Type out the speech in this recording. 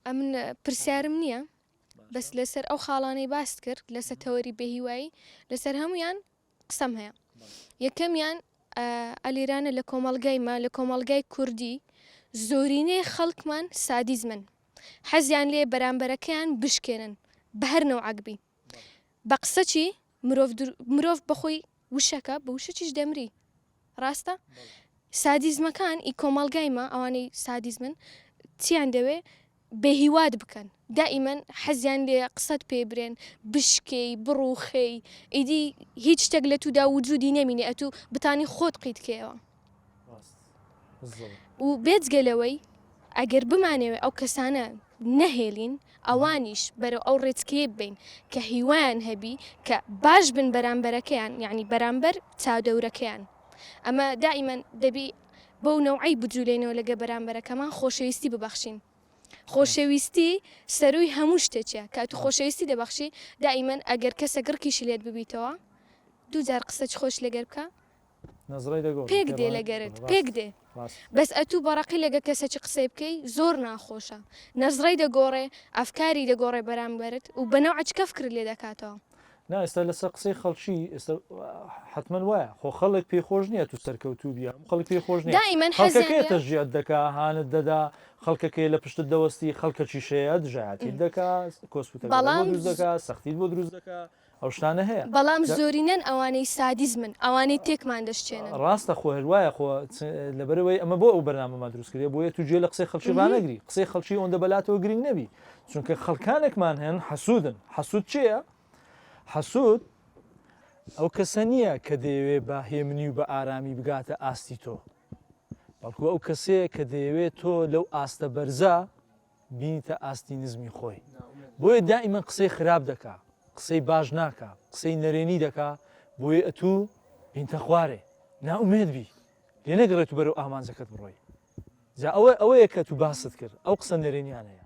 ئەمن پرسیارم نییە بەس لەسەر ئەو خاڵانەی باست کرد لەسەر تەوەری بێهیوایی لەسەر هەمویان قسەم هەیە یەکەمیان ئەلیرانە لە کۆمەڵگایمە لە کۆمەڵگای کوردی زۆرینەی خەڵکمان سادیزمن حەزیان لێ بەرامبەرەکەیان بشکێنن بە هەر نەوعەکبی بە قسە چی مرۆڤ بەخۆی وشەکە بە وشەکیش دەمری ڕاستە سادیزمەکان ئی کۆمەڵگایمە ئەوانەی سادیزمن چیان دەوێ بێهیواد بکەن دائیمەن حەزیان لێ قسەت پێ برێن بشکەی بڕوخەی ئیدی هیچ شتێک لە توودا وجودی نەمینێ ئەتوو بتانی خۆت قیتکەوە و بێجگەلەوەی ئەگەر بمانەوێت ئەو کەسانە نەهێلین ئەوانیش بەرەو ئەو ڕێچکەیە بین کە هیوایان هەبی کە باش بن بەرامبەرەکەیان یعنی بەرامبەر چاودەورەکەیان ئەمە دائیمەن دەبی بەو نەوعی بجوولێنەوە لەگە بەرامبەرەکەمان خۆشەویستی ببەخشین خۆشەویستی سەروی هەموو شتێکە کە تو خۆشەویستی دەبەخشی دائیمەن ئەگەر کەسە گڕکیشی لێت ببیتەوە دووجار قسەی خۆش لەگەر بکە پێک دێ لەگەرت پێک دێ بەس ئەتوو بەڕقی لەگە کەسێکی قسەی بکەی زۆر ناخۆشە نەزڕی دەگۆڕێ ئەفکاری دەگۆڕێ بەرامبەرت و بەنەوعچکە فکر لێ دەکاتەوە نا ئێستا لەسەر قسەی خەڵکی ئێستا حتمما وایە خۆ خەڵک پێخۆش نییە تو سەرکەوتوو بیا خەڵک پێخۆش نیە دائیمەن خەڵکەکەیتە ژیات دەکا هانت دەدا خەڵکەکەی لە پشتت دەوەستی خەڵکەکی شەیە دژایەتی دەکا کۆسپوتە دروست دەکا سەختی بۆ دروست دەکا ئەو شتانە هەیە بەڵام زۆرینەن ئەوانەی سادیزمن ئەوانەی تێکمان دەشتێنن ڕاستە خۆ هەروایە خۆ لەبەرەوەی ئەمە بۆ ئەو بەرنامەمان دروستکردێ بۆیە تو جێ لە قسەی خەڵکی بانەگری قسەی خەڵکی ئەوەندە بەلاتەوە گرنگ نەبی چونکە خەڵکانێکمان هەن حەسوودن حەسوود چییە؟ حەسوود ئەو کەسە نییە کە دەیەوێت بە هێمنی و بە ئارامی بگاتە ئاستی تۆ بەڵکو ئەو کەسەیە کە دەیەوێت تۆ لەو ئاستە بەرزە بینیتە ئاستی نزمی خۆی بۆیە دائیمەن قسەی خراپ دەکا قسەی باش ناکە قسەی نەرێنی دەکا بۆیە ئەتوو بینتە خوارێ ناومێد بی لێ نەگەڕێت و بەرەو ئامانجەکەت بڕۆی جا ئەوەیە کە تو باست کرد ئەو قسە نەرێنیان هەیە